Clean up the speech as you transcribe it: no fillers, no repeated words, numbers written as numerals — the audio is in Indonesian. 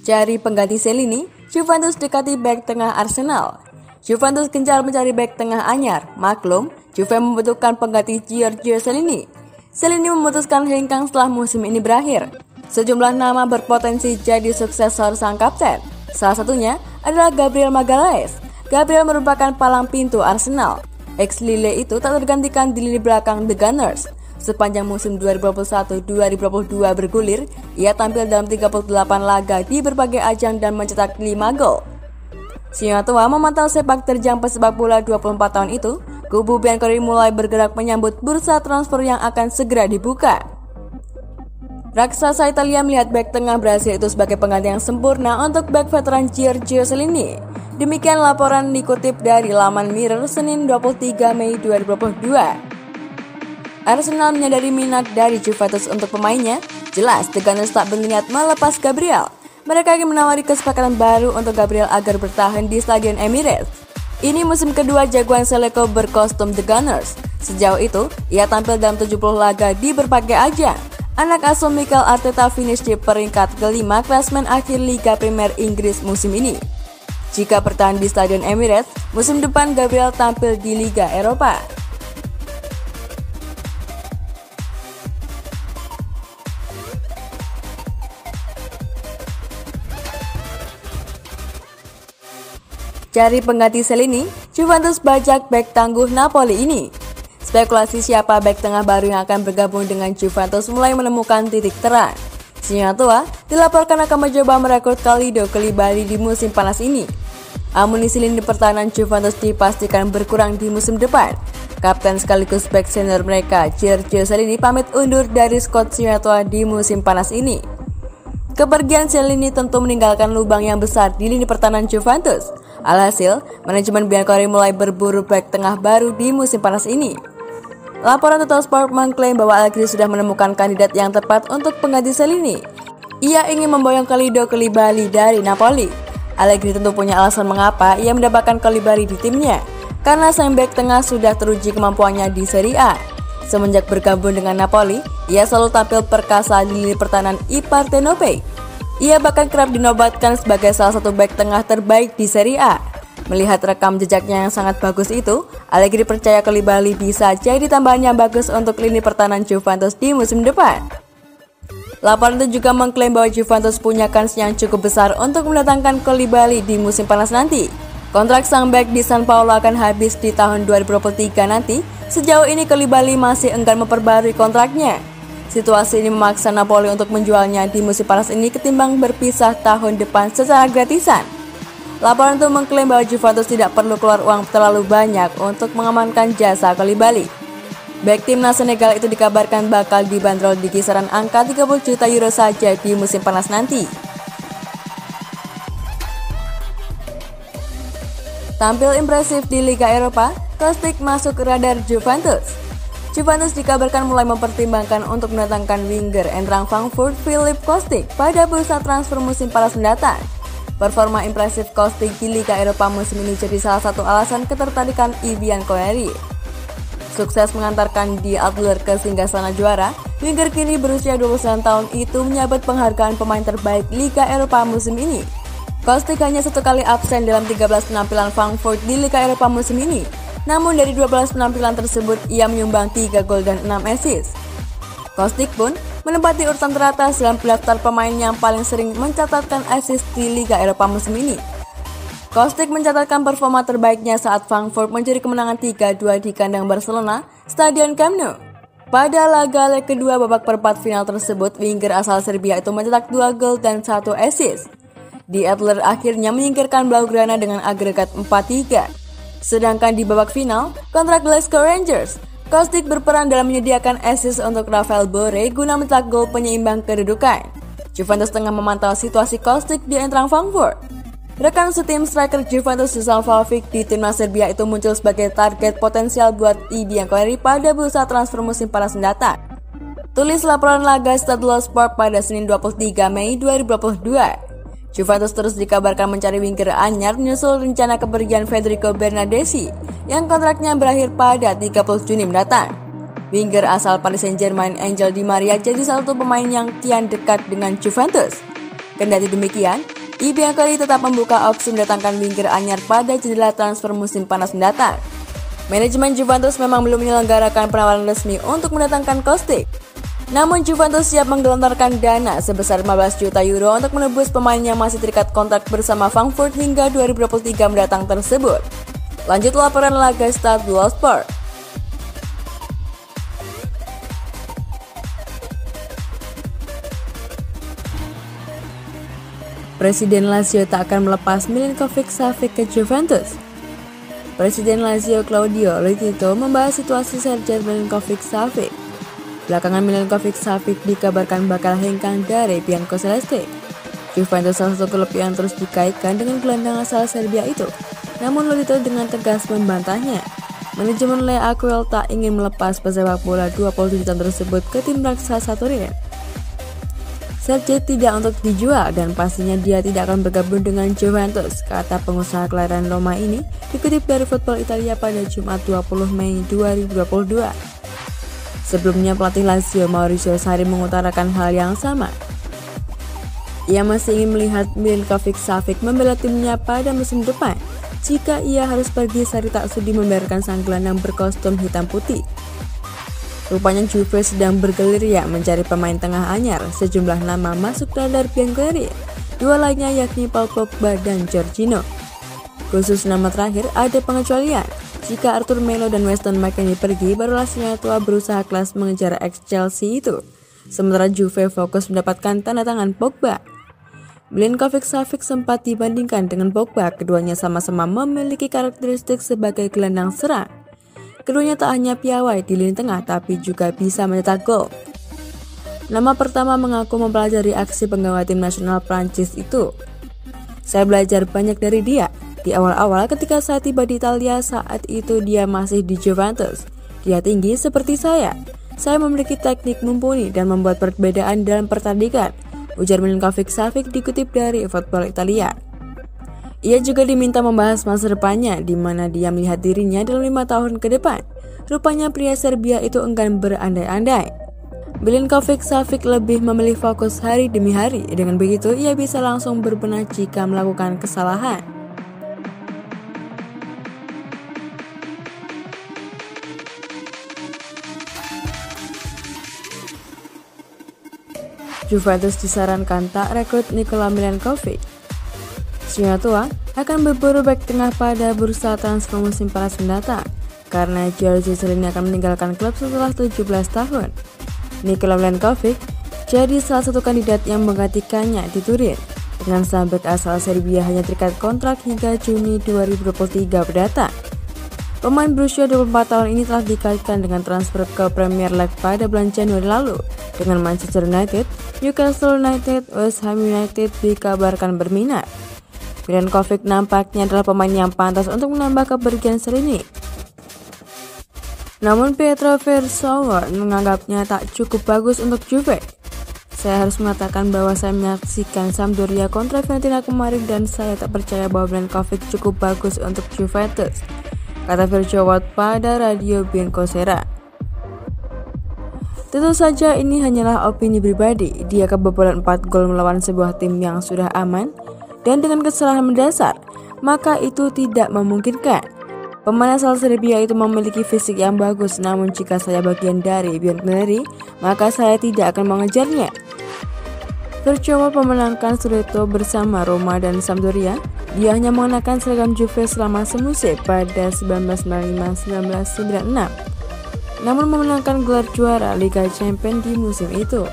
Cari pengganti Chiellini, Juventus dekati bek tengah Arsenal. Juventus gencar mencari bek tengah anyar. Maklum, Juve membutuhkan pengganti Giorgio Chiellini. Chiellini memutuskan hengkang setelah musim ini berakhir. Sejumlah nama berpotensi jadi suksesor sang kapten. Salah satunya adalah Gabriel Magalhaes. Gabriel merupakan palang pintu Arsenal. Ex-Lille itu tak tergantikan di lini belakang The Gunners. Sepanjang musim 2021-2022 bergulir, ia tampil dalam 38 laga di berbagai ajang dan mencetak 5 gol. Singa tua memantau sepak terjang pesepak bola 24 tahun itu, kubu Bianconeri mulai bergerak menyambut bursa transfer yang akan segera dibuka. Raksasa Italia melihat bek tengah Brasil itu sebagai pengganti yang sempurna untuk bek veteran Giorgio Chiellini. Demikian laporan dikutip dari laman Mirror Senin 23 Mei 2022. Arsenal menyadari minat dari Juventus untuk pemainnya. Jelas, The Gunners tak berniat melepas Gabriel. Mereka ingin menawari kesepakatan baru untuk Gabriel agar bertahan di Stadion Emirates. Ini musim kedua jagoan Seleko berkostum The Gunners. Sejauh itu, ia tampil dalam 70 laga di berbagai ajang. Anak asuh Mikel Arteta finish di peringkat kelima klasemen akhir Liga Premier Inggris musim ini. Jika bertahan di Stadion Emirates, musim depan Gabriel tampil di Liga Eropa. Cari pengganti Chiellini, Juventus bajak bek tangguh Napoli ini. Spekulasi siapa bek tengah baru yang akan bergabung dengan Juventus mulai menemukan titik terang. Singa tua dilaporkan akan mencoba merekrut Kalidou Koulibaly di musim panas ini. Amunisi lini pertahanan Juventus dipastikan berkurang di musim depan. Kapten sekaligus bek senior mereka, Giorgio Chiellini, pamit undur dari skuad Singa tua di musim panas ini. Kepergian Chiellini tentu meninggalkan lubang yang besar di lini pertahanan Juventus. Alhasil, manajemen Bianconeri mulai berburu bek tengah baru di musim panas ini. Laporan Total Sport mengklaim bahwa Allegri sudah menemukan kandidat yang tepat untuk pengganti Chiellini. Ia ingin memboyong Kalidou Koulibaly dari Napoli. Allegri tentu punya alasan mengapa ia mendapatkan Koulibaly di timnya, karena sang bek tengah sudah teruji kemampuannya di Serie A. Semenjak bergabung dengan Napoli, ia selalu tampil perkasa di lini pertahanan I Partenope. Ia bahkan kerap dinobatkan sebagai salah satu bek tengah terbaik di Serie A. Melihat rekam jejaknya yang sangat bagus itu, Allegri percaya Koulibaly bisa jadi tambahan yang bagus untuk lini pertahanan Juventus di musim depan. Laporan itu juga mengklaim bahwa Juventus punya kans yang cukup besar untuk mendatangkan Koulibaly di musim panas nanti. Kontrak sang bek di San Paulo akan habis di tahun 2023 nanti. Sejauh ini Koulibaly masih enggan memperbarui kontraknya. Situasi ini memaksa Napoli untuk menjualnya di musim panas ini ketimbang berpisah tahun depan secara gratisan. Laporan itu mengklaim bahwa Juventus tidak perlu keluar uang terlalu banyak untuk mengamankan jasa Koulibaly. Bek timnas Senegal itu dikabarkan bakal dibanderol di kisaran angka 30 juta euro saja di musim panas nanti. Tampil impresif di Liga Eropa, Kostic masuk ke radar Juventus. Juventus dikabarkan mulai mempertimbangkan untuk mendatangkan winger entrang Frankfurt Philipp Kostic pada bursa transfer musim panas mendatang. Performa impresif Kostic di Liga Eropa musim ini jadi salah satu alasan ketertarikan Bianconeri. Sukses mengantarkan Die Adler ke singgasana juara, winger kini berusia 29 tahun itu menyabet penghargaan pemain terbaik Liga Eropa musim ini. Kostic hanya satu kali absen dalam 13 penampilan Frankfurt di Liga Eropa musim ini. Namun dari 12 penampilan tersebut, ia menyumbang 3 gol dan 6 assist. Kostic pun menempati urutan teratas dalam daftar pemain yang paling sering mencatatkan assist di Liga Eropa musim ini. Kostic mencatatkan performa terbaiknya saat Frankfurt mencuri kemenangan 3-2 di kandang Barcelona, Stadion Camp Nou. Pada laga leg kedua babak perempat final tersebut, winger asal Serbia itu mencetak 2 gol dan 1 assist. Die Adler akhirnya menyingkirkan Blaugrana dengan agregat 4-3. Sedangkan di babak final, kontrak Glasgow Rangers, Kostic berperan dalam menyediakan assist untuk Rafael Borré guna mencetak gol penyeimbang kedudukan. Juventus tengah memantau situasi Kostic di Eintracht Frankfurt. Rekan setim striker Juventus Dusan Vlahovic di timnas Serbia itu muncul sebagai target potensial buat Bianconeri pada bursa transfer musim panas mendatang. Tulis laporan laga Stadler Sport pada Senin 23 Mei 2022. Juventus terus dikabarkan mencari winger anyar menyusul rencana kepergian Federico Bernardeschi yang kontraknya berakhir pada 30 Juni mendatang. Winger asal Paris Saint-Germain Angel Di Maria jadi salah satu pemain yang kian dekat dengan Juventus. Kendati demikian, I Bianconeri tetap membuka opsi mendatangkan winger anyar pada jendela transfer musim panas mendatang. Manajemen Juventus memang belum menyelenggarakan penawaran resmi untuk mendatangkan Kostic. Namun Juventus siap menggelontorkan dana sebesar 15 juta euro untuk menebus pemain yang masih terikat kontrak bersama Frankfurt hingga 2023 mendatang tersebut. Lanjut laporan laga Stadsport. Presiden Lazio tak akan melepas Milinkovic-Savic ke Juventus. Presiden Lazio Claudio Lotito membahas situasi Sergej Milinkovic-Savic. Belakangan Milinkovic-Savic dikabarkan bakal hengkang dari Biancoceleste. Juventus salah satu klub yang terus dikaitkan dengan gelandang asal Serbia itu. Namun Lotito dengan tegas membantahnya. Manajemen Le Acuel tak ingin melepas pesepak bola 27 tahun tersebut ke tim raksasa Turin. Sergej tidak untuk dijual dan pastinya dia tidak akan bergabung dengan Juventus, kata pengusaha kelahiran Roma ini dikutip dari Football Italia pada Jumat 20 Mei 2022. Sebelumnya pelatih Lazio Maurizio Sarri mengutarakan hal yang sama. Ia masih ingin melihat Milinkovic-Savic membela timnya pada musim depan. Jika ia harus pergi, Sarri tak sudi membiarkan sang gelandang berkostum hitam putih. Rupanya Juve sedang bergerilya mencari pemain tengah anyar. Sejumlah nama masuk radar Bianconeri. Dua lainnya yakni Paul Pogba dan Jorginho. Khusus nama terakhir ada pengecualian. Jika Arthur Melo dan Weston McKennie pergi, barulah tua berusaha kelas mengejar ex-Chelsea itu. Sementara Juve fokus mendapatkan tanda tangan Pogba. Milinkovic-Savic sempat dibandingkan dengan Pogba. Keduanya sama-sama memiliki karakteristik sebagai gelandang serang. Keduanya tak hanya piawai di lini tengah, tapi juga bisa mencetak gol. Nama pertama mengaku mempelajari aksi penggawa tim nasional Prancis itu. Saya belajar banyak dari dia. Di awal-awal ketika saya tiba di Italia, saat itu dia masih di Juventus. Dia tinggi seperti saya. Saya memiliki teknik mumpuni dan membuat perbedaan dalam pertandingan, ujar Milinkovic-Savic dikutip dari Football Italia. Ia juga diminta membahas masa depannya, di mana dia melihat dirinya dalam 5 tahun ke depan. Rupanya pria Serbia itu enggan berandai-andai. Milinkovic-Savic lebih memilih fokus hari demi hari. Dengan begitu, ia bisa langsung berbenah jika melakukan kesalahan. Juventus disarankan tak rekrut Nikola Milenkovic. Singa tua akan berburu bek tengah pada bursa transfer musim panas mendatang karena Giorgio Chiellini akan meninggalkan klub setelah 17 tahun. Nikola Milenkovic jadi salah satu kandidat yang menggantikannya di Turin. Dengan sang bek asal Serbia hanya terikat kontrak hingga Juni 2023 mendatang. Pemain berusia 24 tahun ini telah dikaitkan dengan transfer ke Premier League pada bulan Januari lalu dengan Manchester United, Newcastle United, West Ham United dikabarkan berminat. Milenkovic nampaknya adalah pemain yang pantas untuk menambah kepergian Chiellini. Namun Pietro Versauer menganggapnya tak cukup bagus untuk Juve. Saya harus mengatakan bahwa saya menyaksikan Sampdoria kontra Fiorentina kemarin dan saya tak percaya bahwa Milenkovic cukup bagus untuk Juventus, kata Versauer pada Radio Bianconeri. Tentu saja ini hanyalah opini pribadi. Dia kebobolan 4 gol melawan sebuah tim yang sudah aman dan dengan kesalahan mendasar, maka itu tidak memungkinkan. Pemain asal Serbia itu memiliki fisik yang bagus, namun jika saya bagian dari Bianconeri, maka saya tidak akan mengejarnya. Versauer memenangkan Scudetto bersama Roma dan Sampdoria. Dia hanya mengenakan seragam Juve selama semusim pada 1995-1996. Namun memenangkan gelar juara Liga Champions di musim itu.